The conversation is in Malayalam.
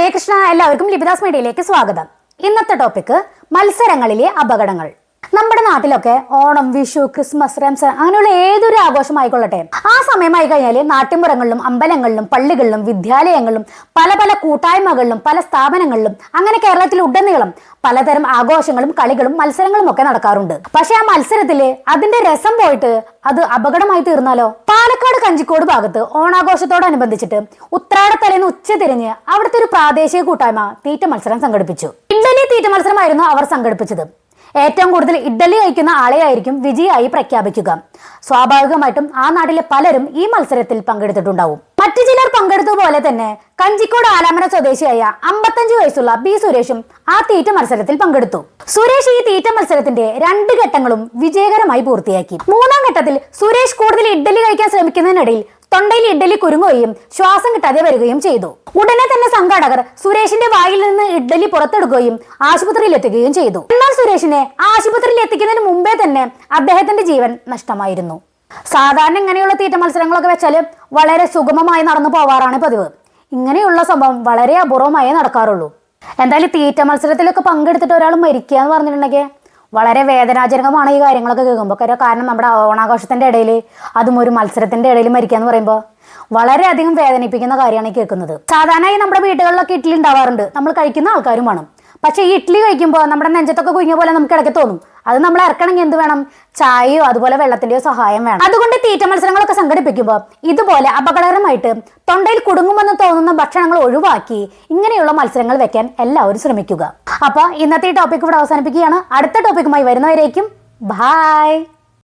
ഹരേ കൃഷ്ണ. എല്ലാവർക്കും ലിപിദാസ് മീഡിയയിലേക്ക് സ്വാഗതം. ഇന്നത്തെ ടോപ്പിക് മത്സരങ്ങളിലെ അപകടങ്ങൾ. നമ്മുടെ നാട്ടിലൊക്കെ ഓണം, വിഷു, ക്രിസ്മസ്, റംസാൻ അങ്ങനെയുള്ള ഏതൊരു ആഘോഷമായിക്കൊള്ളട്ടെ, ആ സമയമായി കഴിഞ്ഞാൽ നാട്ടിൻപുറങ്ങളിലും അമ്പലങ്ങളിലും പള്ളികളിലും വിദ്യാലയങ്ങളിലും പല പല കൂട്ടായ്മകളിലും പല സ്ഥാപനങ്ങളിലും അങ്ങനെ കേരളത്തിൽ ഉടനീളം പലതരം ആഘോഷങ്ങളും കളികളും മത്സരങ്ങളും ഒക്കെ നടക്കാറുണ്ട്. പക്ഷെ ആ മത്സരത്തില് അതിന്റെ രസം പോയിട്ട് അത് അപകടമായി തീർന്നാലോ? പാലക്കാട് കഞ്ചിക്കോട് ഭാഗത്ത് ഓണാഘോഷത്തോടനുബന്ധിച്ചിട്ട് ഉത്രാടത്തലേന്ന് ഉച്ച തിരിഞ്ഞ് അവിടുത്തെ ഒരു പ്രാദേശിക കൂട്ടായ്മ തീറ്റ മത്സരം സംഘടിപ്പിച്ചു. ഇഡ്ഡലി തീറ്റ മത്സരമായിരുന്നു അവർ സംഘടിപ്പിച്ചത്. ഏറ്റവും കൂടുതൽ ഇഡ്ഡലി കഴിക്കുന്ന ആളെയായിരിക്കും വിജയിയായി പ്രഖ്യാപിക്കുക. സ്വാഭാവികമായിട്ടും ആ നാട്ടിലെ പലരും ഈ മത്സരത്തിൽ പങ്കെടുത്തിട്ടുണ്ടാവും. മറ്റു ചിലർ പങ്കെടുത്തതുപോലെ തന്നെ കഞ്ചിക്കോട് ആലാമന സ്വദേശിയായ 55 വയസ്സുള്ള ബി സുരേഷും ആ തീറ്റ മത്സരത്തിൽ പങ്കെടുത്തു. സുരേഷ് ഈ തീറ്റ മത്സരത്തിന്റെ 2 ഘട്ടങ്ങളും വിജയകരമായി പൂർത്തിയാക്കി. 3-ാം ഘട്ടത്തിൽ സുരേഷ് കൂടുതൽ ഇഡ്ഡലി കഴിക്കാൻ ശ്രമിക്കുന്നതിനിടയിൽ തൊണ്ടയിൽ ഇഡ്ഡലി കുരുങ്ങുകയും ശ്വാസം കിട്ടാതെ വരികയും ചെയ്തു. ഉടനെ തന്നെ സംഘാടകർ സുരേഷിന്റെ വായിൽ നിന്ന് ഇഡ്ഡലി പുറത്തെടുക്കുകയും ആശുപത്രിയിൽ എത്തിക്കുകയും ചെയ്തു. എന്നാൽ സുരേഷിനെ ആശുപത്രിയിൽ എത്തിക്കുന്നതിന് മുമ്പേ തന്നെ അദ്ദേഹത്തിന്റെ ജീവൻ നഷ്ടമായിരുന്നു. സാധാരണ ഇങ്ങനെയുള്ള തീറ്റ മത്സരങ്ങളൊക്കെ വെച്ചാൽ വളരെ സുഗമമായി നടന്നു പോവാറാണ് പതിവ്. ഇങ്ങനെയുള്ള സംഭവം വളരെ അപൂർവമായേ നടക്കാറുള്ളൂ. എന്തായാലും തീറ്റ മത്സരത്തിലൊക്കെ പങ്കെടുത്തിട്ട് ഒരാൾ മരിക്കുക എന്ന് പറഞ്ഞിട്ടുണ്ടെങ്കിൽ വളരെ വേദനാജനകമാണ് ഈ കാര്യങ്ങളൊക്കെ കേൾക്കുമ്പോൾ. കാരണം നമ്മുടെ ഓണാഘോഷത്തിന്റെ ഇടയിൽ, അതും ഒരു മത്സരത്തിന്റെ ഇടയിൽ മരിക്കുക എന്ന് പറയുമ്പോൾ വളരെയധികം വേദനിപ്പിക്കുന്ന കാര്യമാണ് കേൾക്കുന്നത്. സാധാരണയായി നമ്മുടെ വീടുകളിലൊക്കെ ഇഡ്ഡലി ഉണ്ടാവാറുണ്ട്, നമ്മൾ കഴിക്കുന്ന ആൾക്കാരും വേണം. പക്ഷേ ഈ ഇഡ്ഡലി കഴിക്കുമ്പോൾ നമ്മുടെ നെഞ്ചത്തൊക്കെ കുഞ്ഞ പോലെ നമുക്ക് ഇടയ്ക്ക് തോന്നും. അത് നമ്മൾ ഇറക്കണമെങ്കിൽ എന്ത് വേണം? ചായയോ അതുപോലെ വെള്ളത്തിന്റെയോ സഹായം വേണം. അതുകൊണ്ട് തീറ്റ മത്സരങ്ങളൊക്കെ സംഘടിപ്പിക്കുമ്പോൾ ഇതുപോലെ അപകടകരമായിട്ട് തൊണ്ടയിൽ കുടുങ്ങുമെന്ന് തോന്നുന്ന ഭക്ഷണങ്ങൾ ഒഴിവാക്കി ഇങ്ങനെയുള്ള മത്സരങ്ങൾ വെക്കാൻ എല്ലാവരും ശ്രമിക്കുക. അപ്പൊ ഇന്നത്തെ ഈ ടോപ്പിക് ഇവിടെ അവസാനിപ്പിക്കുകയാണ്. അടുത്ത ടോപ്പിക്കുമായി വരുന്നവരേക്കും ബൈ.